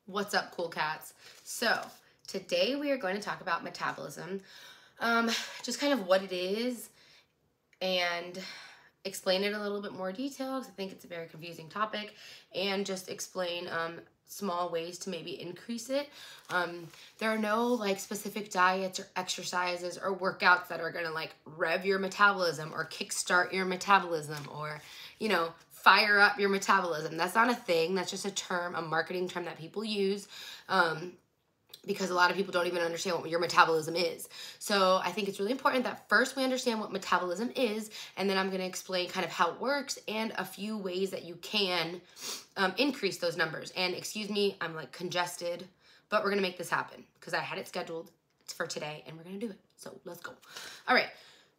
What's up, cool cats? So today we are going to talk about metabolism, just kind of what it is and explain it a little bit more detail because I think it's a very confusing topic, and just explain small ways to maybe increase it. There are no like specific diets or exercises or workouts that are gonna like rev your metabolism or kickstart your metabolism or, you know, fire up your metabolism. That's not a thing. That's just a term, a marketing term that people use because a lot of people don't even understand what your metabolism is. So I think it's really important that first we understand what metabolism is, and then I'm going to explain kind of how it works and a few ways that you can increase those numbers. And excuse me, I'm like congested, but we're going to make this happen because I had it scheduled for today and we're going to do it. So let's go. All right.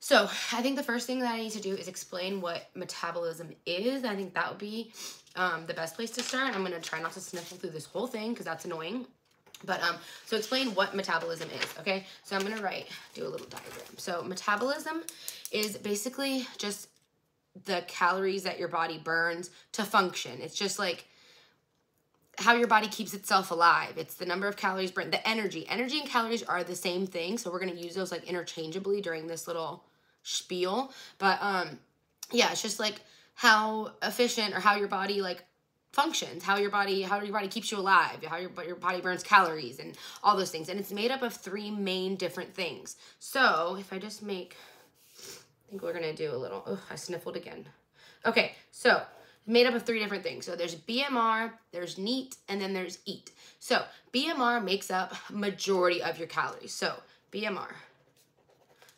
So I think the first thing that I need to do is explain what metabolism is. I think that would be the best place to start. I'm going to try not to sniffle through this whole thing because that's annoying. But so explain what metabolism is, okay? So I'm going to do a little diagram. So metabolism is basically just the calories that your body burns to function. It's just like how your body keeps itself alive. It's the number of calories burned, the energy. Energy and calories are the same thing, so we're going to use those like interchangeably during this little spiel. But yeah, it's just like how efficient or how your body like functions, how your body keeps you alive, how your body burns calories and all those things. And it's made up of three main different things. So if I just make, I think we're going to do a little, oh, I sniffled again. Okay, so made up of three different things. So there's BMR, there's NEAT, and then there's EAT. So BMR makes up majority of your calories. So BMR,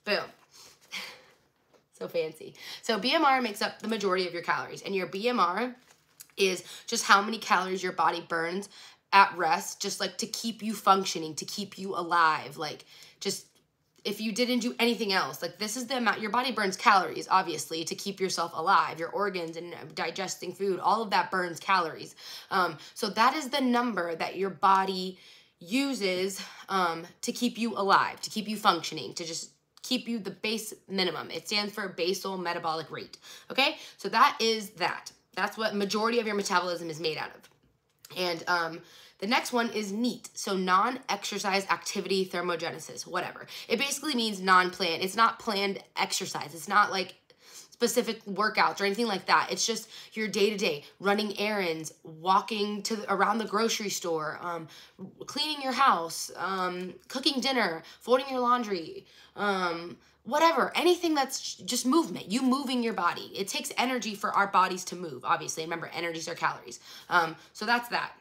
boom. So fancy. So BMR makes up the majority of your calories, and your BMR is just how many calories your body burns at rest, just like to keep you functioning, to keep you alive. Like just if you didn't do anything else, like this is the amount your body burns calories, obviously, to keep yourself alive. Your organs and digesting food, all of that burns calories. So that is the number that your body uses to keep you alive, to keep you functioning, to just keep you the base minimum. It stands for basal metabolic rate. Okay, so that is that. That's what majority of your metabolism is made out of. And the next one is NEAT, so non-exercise activity thermogenesis, whatever. It basically means non-planned. It's not planned exercise. It's not like specific workouts or anything like that. It's just your day-to-day, running errands, walking around the grocery store, cleaning your house, cooking dinner, folding your laundry, whatever, anything that's just movement, you moving your body. It takes energy for our bodies to move, obviously. Remember, energies are calories. So that's that.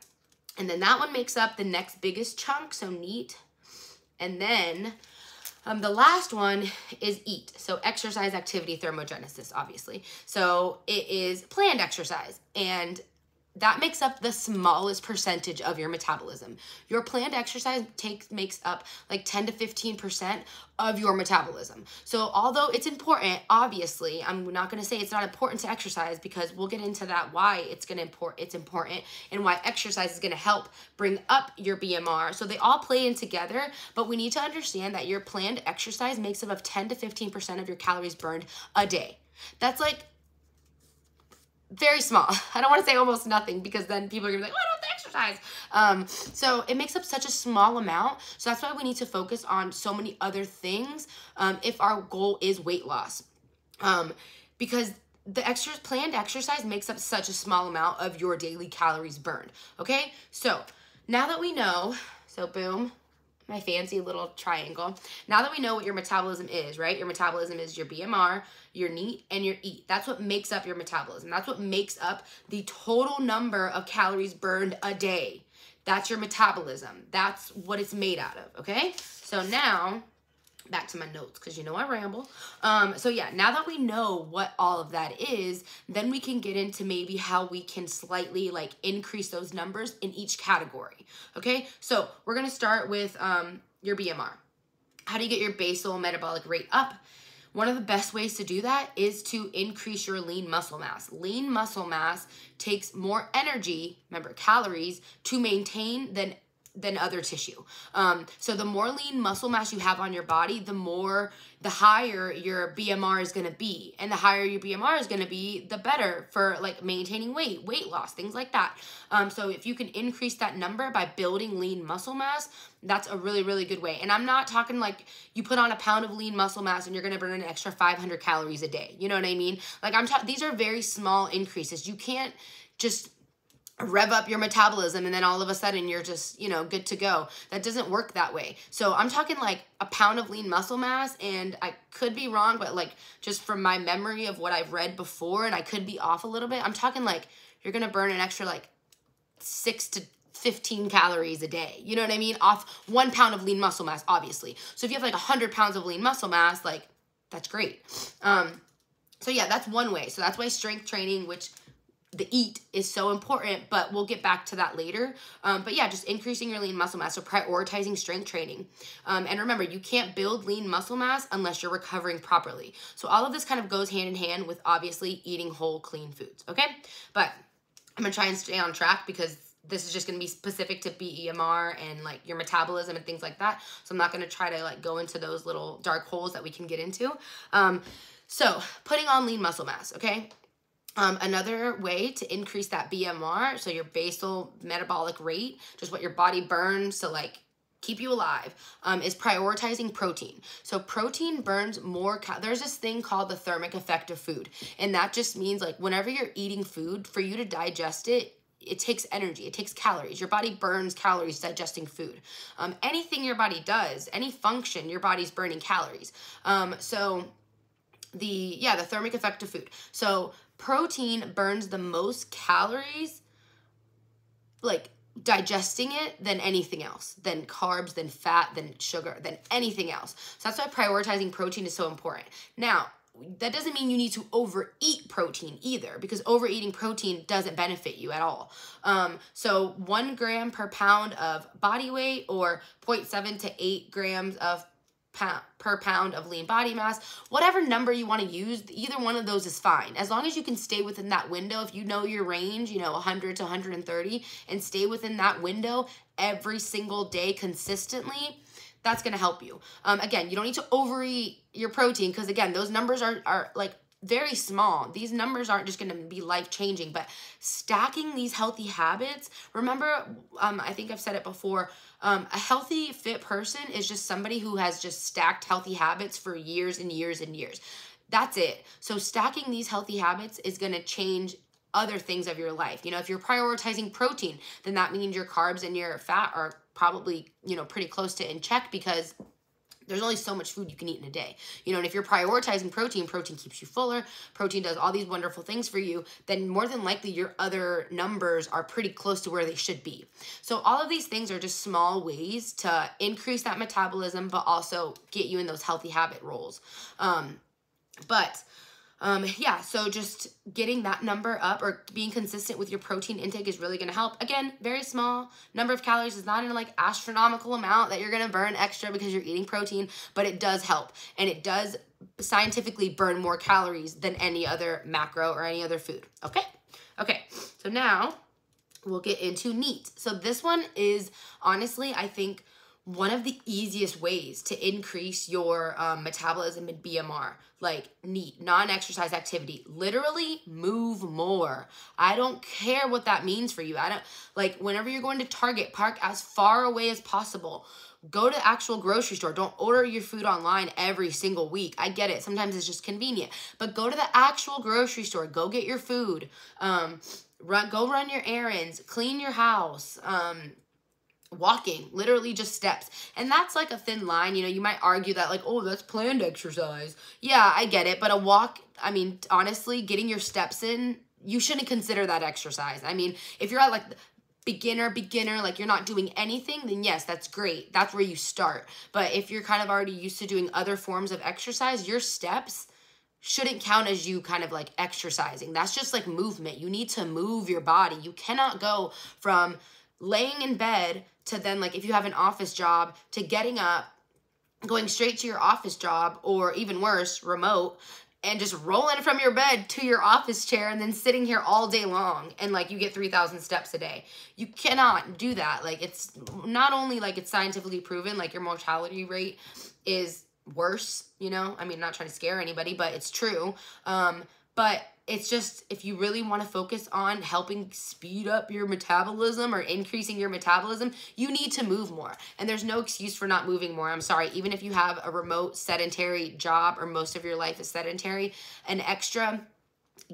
And then that one makes up the next biggest chunk, so NEAT. And then the last one is EAT, so exercise activity thermogenesis, obviously. So it is planned exercise, and that makes up the smallest percentage of your metabolism. Your planned exercise makes up like 10 to 15% of your metabolism. So although it's important, obviously, I'm not going to say it's not important to exercise because we'll get into that, why it's important and why exercise is going to help bring up your BMR. So they all play in together, but we need to understand that your planned exercise makes up of 10 to 15% of your calories burned a day. That's like very small. I don't want to say almost nothing because then people are gonna be like, oh, I don't have to exercise. So it makes up such a small amount. So that's why we need to focus on so many other things if our goal is weight loss. Because the planned exercise makes up such a small amount of your daily calories burned. Okay, so now that we know, so boom, my fancy little triangle. Now that we know what your metabolism is, right? Your metabolism is your BMR, your NEAT, and your EAT. That's what makes up your metabolism. That's what makes up the total number of calories burned a day. That's your metabolism. That's what it's made out of, okay? So now, back to my notes, because you know I ramble. So yeah, now that we know what all of that is, then we can get into maybe how we can slightly like increase those numbers in each category. Okay, so we're gonna start with your BMR. How do you get your basal metabolic rate up? One of the best ways to do that is to increase your lean muscle mass. Lean muscle mass takes more energy, remember calories, to maintain than than other tissue. So the more lean muscle mass you have on your body, the higher your BMR is going to be. And the higher your BMR is going to be, the better for like maintaining weight loss, things like that. So if you can increase that number by building lean muscle mass, that's a really, really good way. And I'm not talking like you put on a pound of lean muscle mass and you're going to burn an extra 500 calories a day. You know what I mean? Like these are very small increases. You can't just rev up your metabolism and then all of a sudden you're just, good to go. That doesn't work that way. So I'm talking like a pound of lean muscle mass, and I could be wrong, but like just from my memory of what I've read before, and I could be off a little bit, I'm talking like you're going to burn an extra like 6 to 15 calories a day. You know what I mean? Off 1 pound of lean muscle mass, obviously. So if you have like 100 pounds of lean muscle mass, like that's great. So yeah, that's one way. So that's why strength training, which the EAT is so important, but we'll get back to that later. But yeah, just increasing your lean muscle mass, so prioritizing strength training. And remember, you can't build lean muscle mass unless you're recovering properly. So all of this kind of goes hand in hand with obviously eating whole, clean foods, okay? But I'm gonna try and stay on track because this is just gonna be specific to BEMR and like your metabolism and things like that. So I'm not gonna try to like go into those little dark holes that we can get into. So putting on lean muscle mass, okay? Another way to increase that BMR, so your basal metabolic rate, just what your body burns to like keep you alive, is prioritizing protein. So protein burns more, there's this thing called the thermic effect of food. And that just means like whenever you're eating food, for you to digest it, it takes energy, it takes calories. Your body burns calories digesting food. Anything your body does, any function, your body's burning calories. So the thermic effect of food. So protein burns the most calories, like digesting it, than anything else, than carbs, than fat, than sugar, than anything else. So that's why prioritizing protein is so important. Now, that doesn't mean you need to overeat protein either, because overeating protein doesn't benefit you at all. So 1 gram per pound of body weight, or 0.7 to 8 grams of per pound of lean body mass, whatever number you want to use, either one of those is fine. As long as you can stay within that window, if you know your range, 100 to 130, and stay within that window every single day consistently, that's going to help you. Again, you don't need to overeat your protein, because again, those numbers are like very small. These numbers aren't just going to be life-changing, but stacking these healthy habits, remember, I think I've said it before, a healthy, fit person is just somebody who has just stacked healthy habits for years and years and years. That's it. So stacking these healthy habits is going to change other things of your life. If you're prioritizing protein, then that means your carbs and your fat are probably, pretty close to in check, because there's only so much food you can eat in a day. And if you're prioritizing protein, protein keeps you fuller, protein does all these wonderful things for you, then more than likely your other numbers are pretty close to where they should be. So all of these things are just small ways to increase that metabolism, but also get you in those healthy habit roles. So just getting that number up, or being consistent with your protein intake, is really going to help. Again, very small number of calories is not an like astronomical amount that you're going to burn extra because you're eating protein, but it does help. And it does scientifically burn more calories than any other macro or any other food. Okay. So now we'll get into NEAT. So this one is honestly, I think, one of the easiest ways to increase your metabolism and BMR, like NEAT, non-exercise activity. Literally move more. I don't care what that means for you. Whenever you're going to Target, park as far away as possible. Go to the actual grocery store. Don't order your food online every single week. I get it. Sometimes it's just convenient. But go to the actual grocery store. Go get your food. Go run your errands. Clean your house. Walking, literally just steps. And that's like a thin line. You might argue that like, oh, that's planned exercise. Yeah, I get it. But a walk, honestly, getting your steps in, you shouldn't consider that exercise. If you're at like beginner, like you're not doing anything, then yes, that's great. That's where you start. But if you're kind of already used to doing other forms of exercise, your steps shouldn't count as you kind of like exercising. That's just like movement. You need to move your body. You cannot go from laying in bed to then, like, if you have an office job, to getting up, going straight to your office job, or even worse, remote, and just rolling from your bed to your office chair and then sitting here all day long and like you get 3,000 steps a day. You cannot do that. Like, it's not only like it's scientifically proven, like your mortality rate is worse, you know, I mean, not trying to scare anybody, but it's true. But it's just, if you really want to focus on helping speed up your metabolism or increasing your metabolism, you need to move more. And there's no excuse for not moving more. I'm sorry. Even if you have a remote sedentary job or most of your life is sedentary, an extra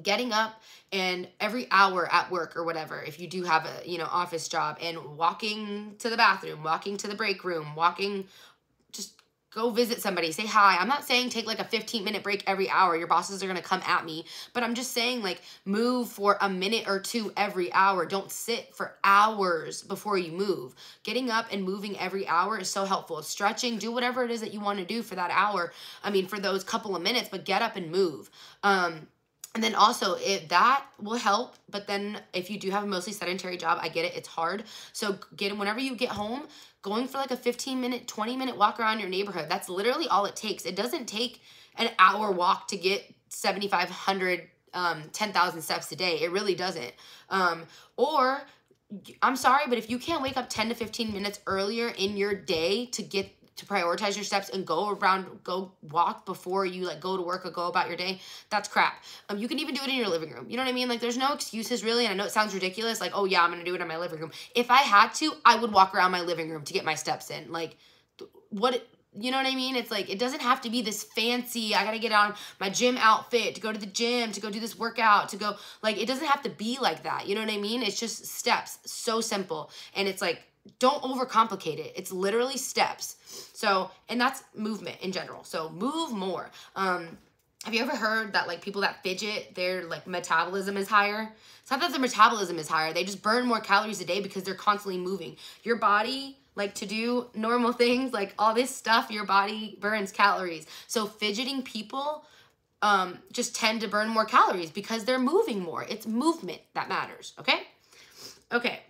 getting up and every hour at work or whatever, if you do have a, you know, office job, and walking to the bathroom, walking to the break room, walking, just go visit somebody, say hi. I'm not saying take like a 15-minute break every hour. Your bosses are going to come at me, but I'm just saying like move for a minute or two every hour. Don't sit for hours before you move. Getting up and moving every hour is so helpful. Stretching, do whatever it is that you want to do for that hour. I mean, for those couple of minutes, but get up and move. And then also, that will help. But then if you do have a mostly sedentary job, I get it. It's hard. So whenever you get home, going for like a 15-minute, 20-minute walk around your neighborhood. That's literally all it takes. It doesn't take an hour walk to get 7,500, 10,000 steps a day. It really doesn't. Or, I'm sorry, but if you can't wake up 10 to 15 minutes earlier in your day to prioritize your steps and go walk before you like go to work or go about your day, that's crap. You can even do it in your living room. You know what I mean? Like, there's no excuses really. And I know it sounds ridiculous. Like, oh yeah, I'm going to do it in my living room. If I had to, I would walk around my living room to get my steps in. Like, you know what I mean? It's like, it doesn't have to be this fancy, I got to get on my gym outfit to go to the gym, to go do this workout, to go, like, it doesn't have to be like that. You know what I mean? It's just steps. So simple. And it's like, don't overcomplicate it. It's literally steps. So, and that's movement in general. So move more. Have you ever heard that like people that fidget, their like metabolism is higher? It's not that their metabolism is higher. They just burn more calories a day because they're constantly moving. Your body, like to do normal things, like all this stuff, your body burns calories. So fidgeting people just tend to burn more calories because they're moving more. It's movement that matters. Okay? Okay.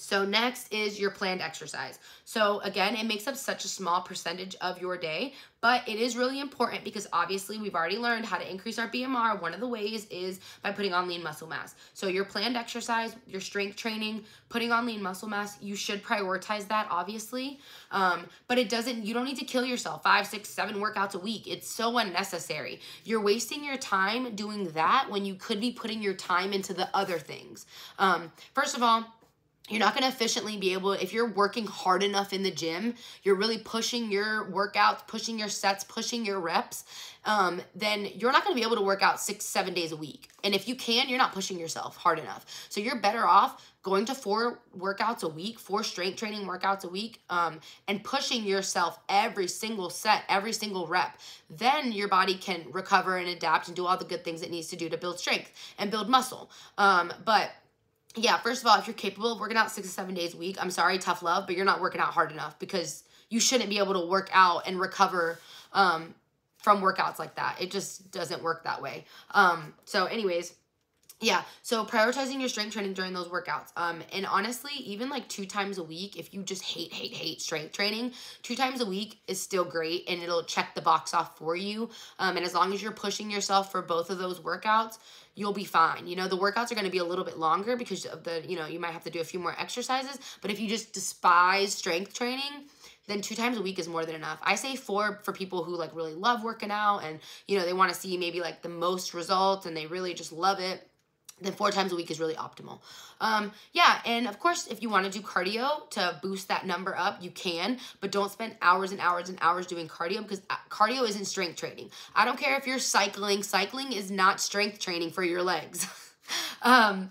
So next is your planned exercise. So again, it makes up such a small percentage of your day, but it is really important because obviously we've already learned how to increase our BMR. One of the ways is by putting on lean muscle mass. So your planned exercise, your strength training, putting on lean muscle mass, you should prioritize that obviously. But you don't need to kill yourself 5, 6, 7 workouts a week. It's so unnecessary. You're wasting your time doing that when you could be putting your time into the other things. First of all, you're not going to efficiently be able, if you're working hard enough in the gym, you're really pushing your workouts, pushing your sets, pushing your reps, then you're not going to be able to work out 6, 7 days a week. And if you can, you're not pushing yourself hard enough. So you're better off going to 4 workouts a week, 4 strength training workouts a week, and pushing yourself every single set, every single rep. Then your body can recover and adapt and do all the good things it needs to do to build strength and build muscle. But yeah, first of all, if you're capable of working out 6 to 7 days a week, I'm sorry, tough love, but you're not working out hard enough because you shouldn't be able to work out and recover from workouts like that. It just doesn't work that way. So anyways, yeah, so prioritizing your strength training during those workouts. And honestly, even like 2 times a week, if you just hate strength training, 2 times a week is still great and it'll check the box off for you. And as long as you're pushing yourself for both of those workouts, you'll be fine. You know, the workouts are going to be a little bit longer because of the, you know, you might have to do a few more exercises, but if you just despise strength training, then 2 times a week is more than enough. I say 4 for people who like really love working out and, you know, they want to see maybe like the most results and they really just love it. Then 4 times a week is really optimal. Yeah, and of course, if you want to do cardio to boost that number up, you can, but don't spend hours and hours and hours doing cardio because cardio isn't strength training. I don't care if you're cycling. Cycling is not strength training for your legs. You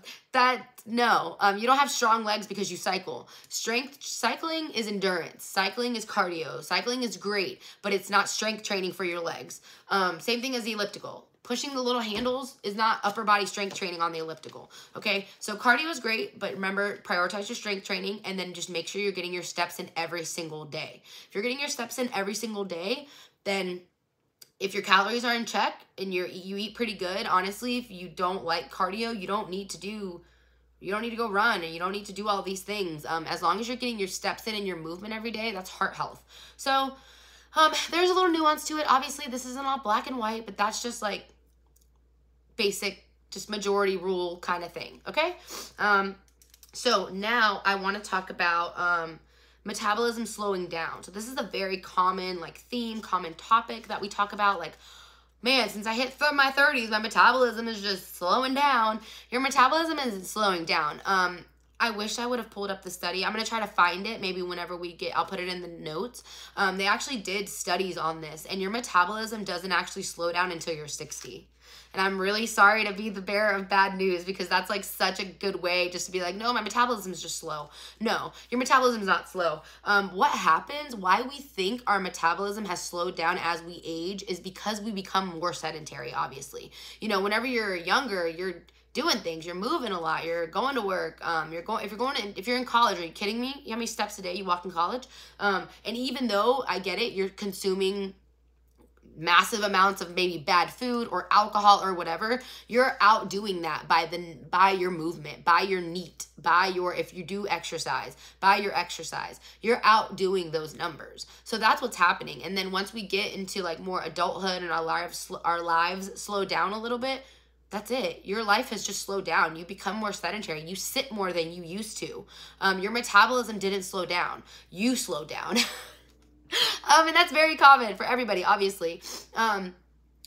don't have strong legs because you cycle. Cycling is endurance. Cycling is cardio. Cycling is great, but it's not strength training for your legs. Same thing as the elliptical. Pushing the little handles is not upper body strength training on the elliptical, okay? So cardio is great, but remember, prioritize your strength training and then just make sure you're getting your steps in every single day. If you're getting your steps in every single day, then if your calories are in check and you eat pretty good, honestly, if you don't like cardio, you don't need to go run and you don't need to do all these things. As long as you're getting your steps in and your movement every day, that's heart health. So There's a little nuance to it. Obviously, this isn't all black and white, but that's just like basic, just majority rule kind of thing, okay? So now I want to talk about metabolism slowing down. So this is a very common like theme, common topic that we talk about. Like, man, since I hit my 30s, my metabolism is just slowing down. Your metabolism isn't slowing down. I wish I would have pulled up the study. I'm going to try to find it. Maybe whenever I'll put it in the notes. They actually did studies on this, and your metabolism doesn't actually slow down until you're 60. And I'm really sorry to be the bearer of bad news, because that's like such a good way just to be like, no, my metabolism is just slow. No, your metabolism is not slow. What happens, why we think our metabolism has slowed down as we age, is because we become more sedentary, obviously. You know, whenever you're younger, you're doing things, you're moving a lot, you're going to work, if you're in college, are you kidding me? You know how many steps a day you walk in college? And even though I get it, you're consuming massive amounts of maybe bad food or alcohol or whatever, you're outdoing that by your movement, by your NEAT, if you do exercise, by your exercise, you're outdoing those numbers. So that's what's happening. And then once we get into like more adulthood and our lives slow down a little bit, that's it. Your life has just slowed down. You become more sedentary. You sit more than you used to. Your metabolism didn't slow down. You slowed down. And that's very common for everybody, obviously. And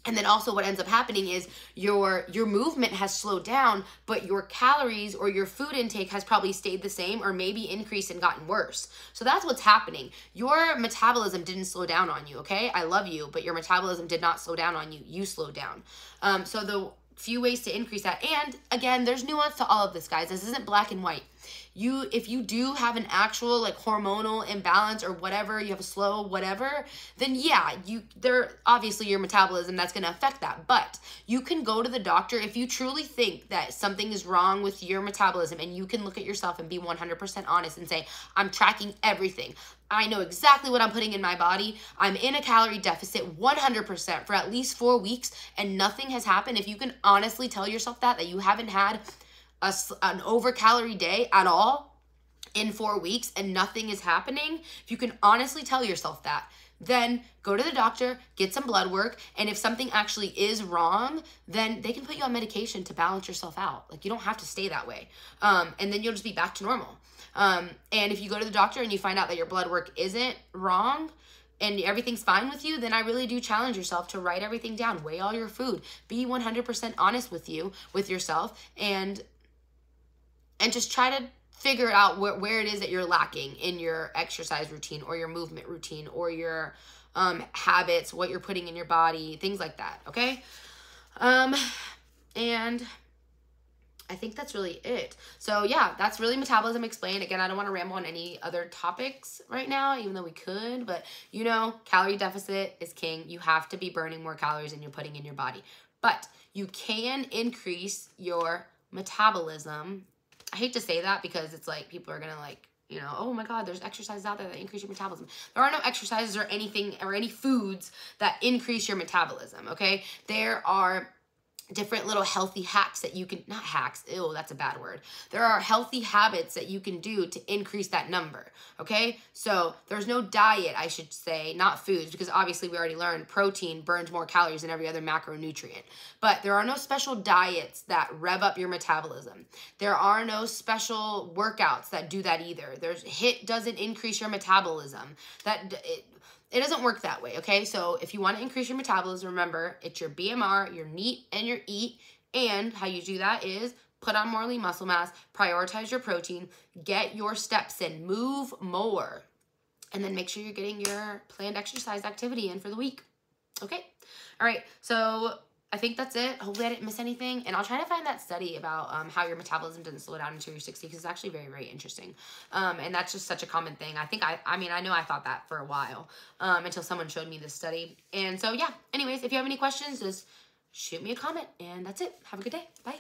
then also what ends up happening is your movement has slowed down, but your calories or your food intake has probably stayed the same or maybe increased and gotten worse. So that's what's happening. Your metabolism didn't slow down on you, okay? I love you, but your metabolism did not slow down on you. You slowed down. So the few ways to increase that. And again, there's nuance to all of this, guys. This isn't black and white. If you do have an actual like hormonal imbalance or whatever, you have a slow whatever, then yeah, obviously your metabolism, that's going to affect that. But you can go to the doctor if you truly think that something is wrong with your metabolism, and you can look at yourself and be 100% honest and say, I'm tracking everything. I know exactly what I'm putting in my body. I'm in a calorie deficit 100% for at least 4 weeks, and nothing has happened. If you can honestly tell yourself that you haven't had an over-calorie day at all in 4 weeks and nothing is happening, if you can honestly tell yourself that, then go to the doctor, get some blood work, and if something actually is wrong, then they can put you on medication to balance yourself out. Like, you don't have to stay that way. And then you'll just be back to normal. And if you go to the doctor and you find out that your blood work isn't wrong and everything's fine with you, then I really do challenge yourself to write everything down, weigh all your food, be 100% honest with yourself, and just try to figure out where it is that you're lacking in your exercise routine or your movement routine or your habits, what you're putting in your body, things like that, okay? And I think that's really it. So yeah, that's really metabolism explained. Again, I don't want to ramble on any other topics right now, even though we could, but you know, calorie deficit is king. You have to be burning more calories than you're putting in your body. But you can increase your metabolism. I hate to say that because it's like people are going to like, you know, oh my God, there's exercises out there that increase your metabolism. There are no exercises or anything or any foods that increase your metabolism, okay? There are different little healthy hacks that you can, not hacks, ew, that's a bad word. There are healthy habits that you can do to increase that number, okay? So there's no diet, I should say, not foods, because obviously we already learned protein burns more calories than every other macronutrient. But there are no special diets that rev up your metabolism. There are no special workouts that do that either. HIIT doesn't increase your metabolism. It doesn't work that way, okay? So if you want to increase your metabolism, remember, it's your BMR, your NEAT, and your EAT. And how you do that is put on more lean muscle mass, prioritize your protein, get your steps in, move more, and then make sure you're getting your planned exercise activity in for the week, okay? All right, so I think that's it. Hopefully I didn't miss anything. And I'll try to find that study about how your metabolism doesn't slow down until you're 60, because it's actually very, very interesting. And that's just such a common thing. I know I thought that for a while until someone showed me this study. And so, yeah, anyways, if you have any questions, just shoot me a comment. And that's it. Have a good day. Bye.